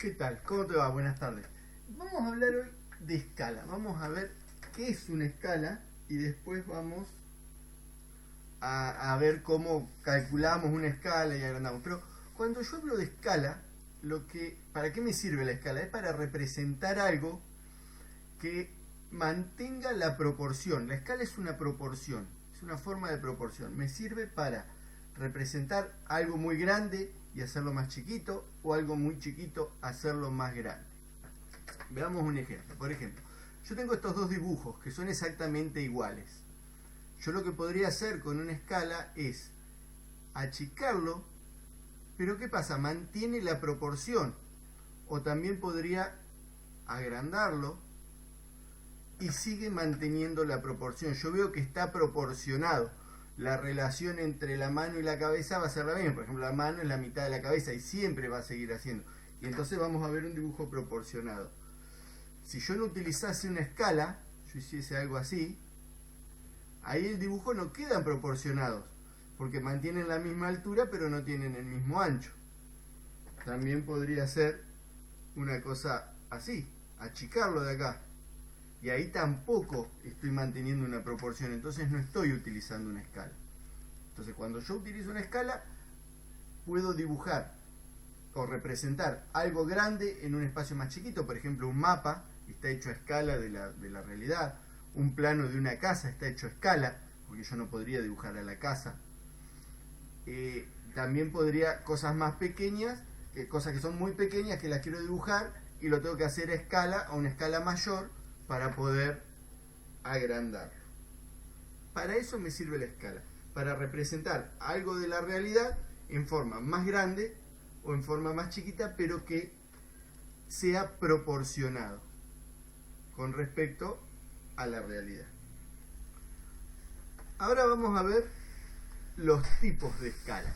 ¿Qué tal? ¿Cómo te va? Buenas tardes. Vamos a hablar hoy de escala. Vamos a ver qué es una escala y después vamos a ver cómo calculamos una escala y agrandamos. Pero cuando yo hablo de escala, ¿para qué me sirve la escala? Es para representar algo que mantenga la proporción. La escala es una proporción, es una forma de proporción. Me sirve para representar algo muy grande y hacerlo más chiquito, o algo muy chiquito, hacerlo más grande. Veamos un ejemplo. Por ejemplo, yo tengo estos dos dibujos que son exactamente iguales. Yo lo que podría hacer con una escala es achicarlo, pero ¿qué pasa? Mantiene la proporción. O también podría agrandarlo y sigue manteniendo la proporción. Yo veo que está proporcionado. La relación entre la mano y la cabeza va a ser la misma. Por ejemplo, la mano es la mitad de la cabeza y siempre va a seguir haciendo. Y entonces vamos a ver un dibujo proporcionado. Si yo no utilizase una escala, yo hiciese algo así, ahí el dibujo no quedan proporcionados, porque mantienen la misma altura pero no tienen el mismo ancho. También podría ser una cosa así, achicarlo de acá. Y ahí tampoco estoy manteniendo una proporción, entonces no estoy utilizando una escala. Entonces cuando yo utilizo una escala, puedo dibujar o representar algo grande en un espacio más chiquito. Por ejemplo, un mapa está hecho a escala de la realidad. Un plano de una casa está hecho a escala, porque yo no podría dibujar a la casa. También podría cosas más pequeñas, cosas que son muy pequeñas que las quiero dibujar y lo tengo que hacer a escala, a una escala mayor, para poder agrandarlo. Para eso me sirve la escala, para representar algo de la realidad en forma más grande o en forma más chiquita, pero que sea proporcionado con respecto a la realidad. Ahora vamos a ver los tipos de escala.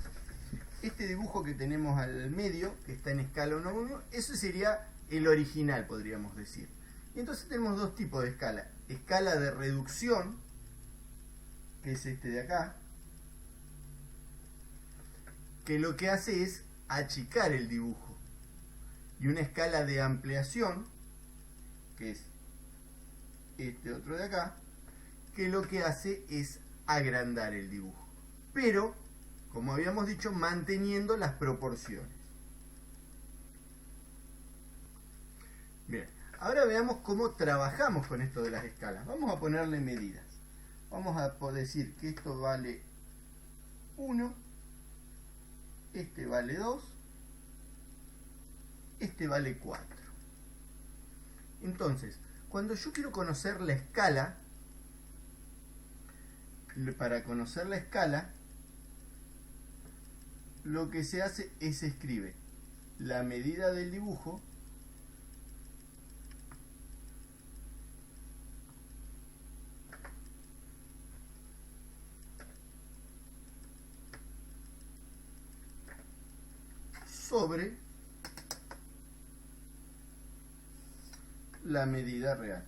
Este dibujo que tenemos al medio, que está en escala 1:1, eso sería el original, podríamos decir. Y entonces tenemos dos tipos de escala. Escala de reducción, que es este de acá, que lo que hace es achicar el dibujo. Y una escala de ampliación, que es este otro de acá, que lo que hace es agrandar el dibujo. Pero, como habíamos dicho, manteniendo las proporciones. Bien. Ahora veamos cómo trabajamos con esto de las escalas. Vamos a ponerle medidas. Vamos a decir que esto vale 1, este vale 2, este vale 4. Entonces, cuando yo quiero conocer la escala, para conocer la escala, lo que se hace es escribe la medida del dibujo sobre la medida real.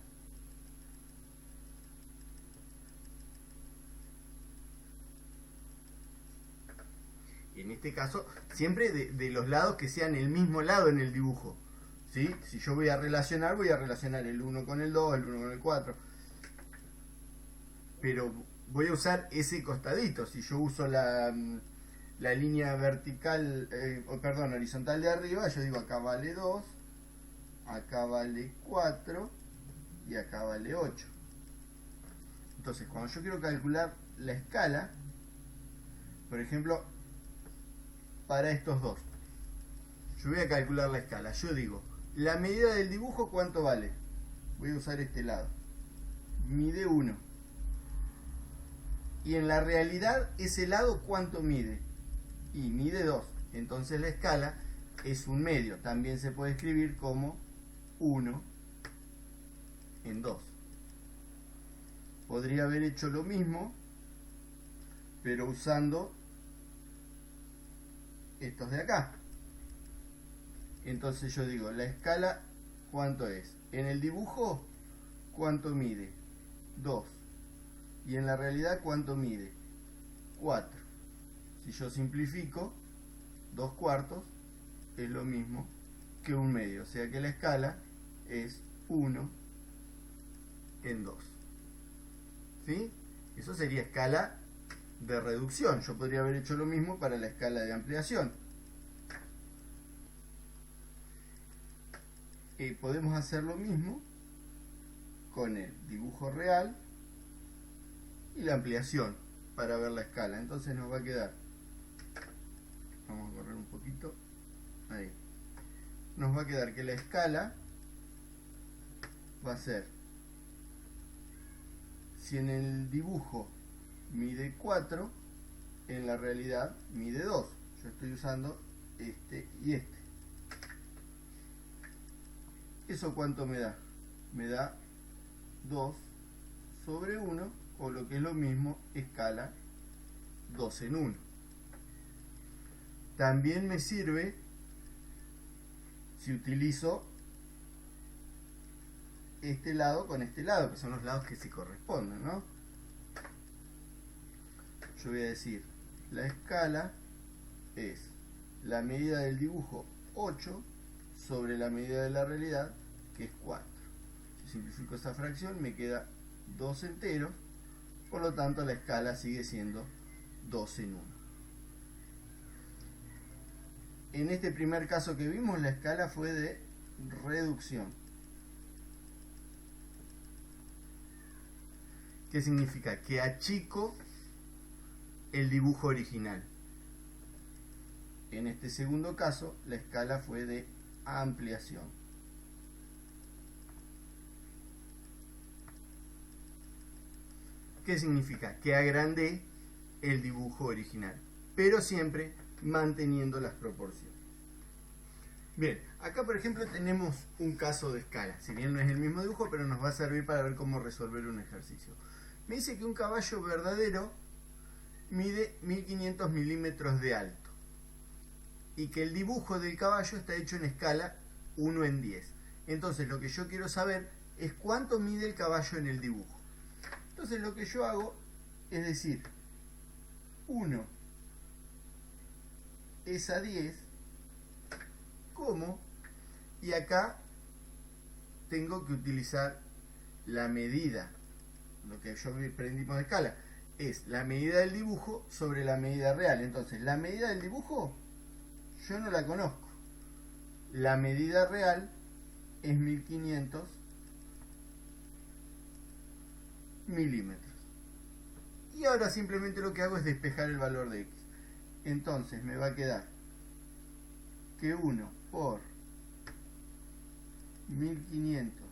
En este caso, siempre de los lados que sean el mismo lado en el dibujo. ¿Sí? Si yo voy a relacionar el 1 con el 2, el 1 con el 4. Pero voy a usar ese costadito. Si yo uso la línea vertical, horizontal de arriba, yo digo acá vale 2, acá vale 4 y acá vale 8. Entonces, cuando yo quiero calcular la escala, por ejemplo, para estos dos, yo voy a calcular la escala. Yo digo, la medida del dibujo, ¿cuánto vale? Voy a usar este lado. Mide 1. Y en la realidad, ese lado, ¿cuánto mide? Y mide 2. Entonces la escala es un medio. También se puede escribir como 1 en 2. Podría haber hecho lo mismo, pero usando estos de acá. Entonces yo digo, la escala, ¿cuánto es? En el dibujo, ¿cuánto mide? 2. Y en la realidad, ¿cuánto mide? 4. Si yo simplifico, 2 cuartos es lo mismo que 1/2, o sea que la escala es 1 en 2. ¿Sí? Eso sería escala de reducción. Yo podría haber hecho lo mismo para la escala de ampliación. Podemos hacer lo mismo con el dibujo real y la ampliación para ver la escala. Entonces nos va a quedar, vamos a correr un poquito, ahí, nos va a quedar que la escala va a ser, si en el dibujo mide 4, en la realidad mide 2. Yo estoy usando este y este. ¿Eso cuánto me da? Me da 2 sobre 1, o lo que es lo mismo, escala 2 en 1. También me sirve si utilizo este lado con este lado, que son los lados que se corresponden, ¿no? Yo voy a decir, la escala es la medida del dibujo 8 sobre la medida de la realidad, que es 4. Si simplifico esa fracción, me queda 2 enteros, por lo tanto la escala sigue siendo 2 en 1. En este primer caso que vimos, la escala fue de reducción. ¿Qué significa? Que achico el dibujo original. En este segundo caso, la escala fue de ampliación. ¿Qué significa? Que agrandé el dibujo original, pero siempre manteniendo las proporciones. Bien, acá por ejemplo tenemos un caso de escala. Si bien no es el mismo dibujo, pero nos va a servir para ver cómo resolver un ejercicio. Me dice que un caballo verdadero mide 1500 milímetros de alto y que el dibujo del caballo está hecho en escala 1 en 10. Entonces lo que yo quiero saber es cuánto mide el caballo en el dibujo. Entonces lo que yo hago es decir, 1 es a 10, ¿cómo? Y acá tengo que utilizar la medida. Lo que yo aprendimos de escala es la medida del dibujo sobre la medida real. Entonces la medida del dibujo yo no la conozco. La medida real es 1500 milímetros. Y ahora simplemente lo que hago es despejar el valor de x. Entonces me va a quedar que 1 por 1500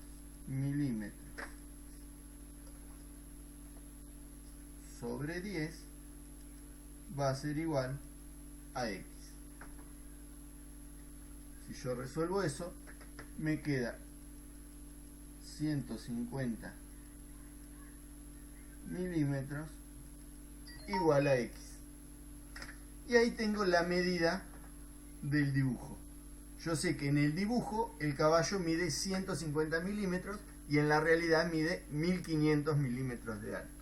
milímetros sobre 10 va a ser igual a x. Si yo resuelvo eso, me queda 150 milímetros igual a x. Y ahí tengo la medida del dibujo. Yo sé que en el dibujo el caballo mide 150 milímetros y en la realidad mide 1500 milímetros de alto.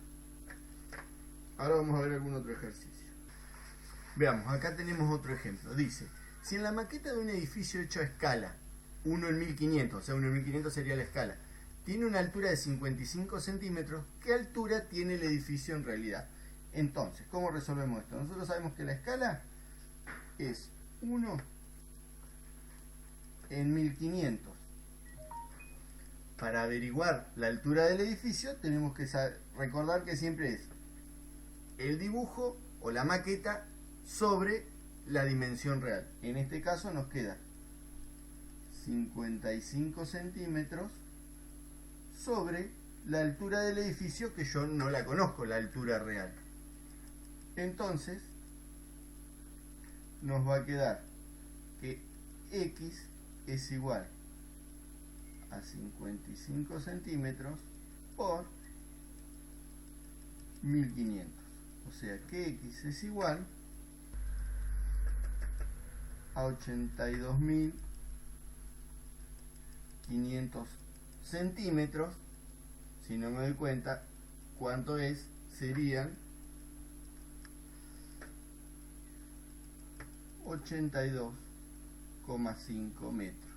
Ahora vamos a ver algún otro ejercicio. Veamos, acá tenemos otro ejemplo. Dice, si en la maqueta de un edificio hecho a escala, 1 en 1500, o sea 1 en 1500 sería la escala, tiene una altura de 55 centímetros, ¿qué altura tiene el edificio en realidad? Entonces, ¿cómo resolvemos esto? Nosotros sabemos que la escala es 1 en 1500. Para averiguar la altura del edificio tenemos que recordar que siempre es el dibujo o la maqueta sobre la dimensión real. En este caso nos queda 55 centímetros sobre la altura del edificio, que yo no la conozco, la altura real. Entonces nos va a quedar que x es igual a 55 centímetros por 1500. O sea que x es igual a 82.500 centímetros. Si no me doy cuenta cuánto es, serían 82,5 metros.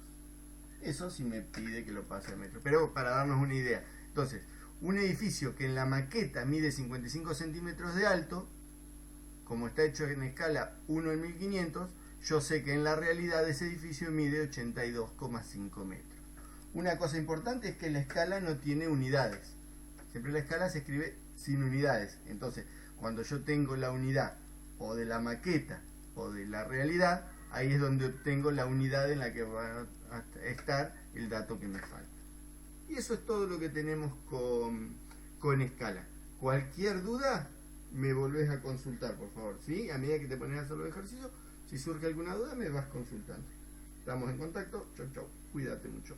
Eso sí me pide que lo pase a metros. Pero para darnos una idea. Entonces, un edificio que en la maqueta mide 55 centímetros de alto, como está hecho en escala 1 en 1500, yo sé que en la realidad ese edificio mide 82,5 metros. Una cosa importante es que la escala no tiene unidades. Siempre la escala se escribe sin unidades. Entonces, cuando yo tengo la unidad o de la maqueta o de la realidad, ahí es donde obtengo la unidad en la que va a estar el dato que me falta. Y eso es todo lo que tenemos con escala. Cualquier duda, me volvés a consultar, por favor, ¿sí? A medida que te pones a hacer los ejercicios, si surge alguna duda, me vas consultando. Estamos en contacto. Chau, chau. Cuídate mucho.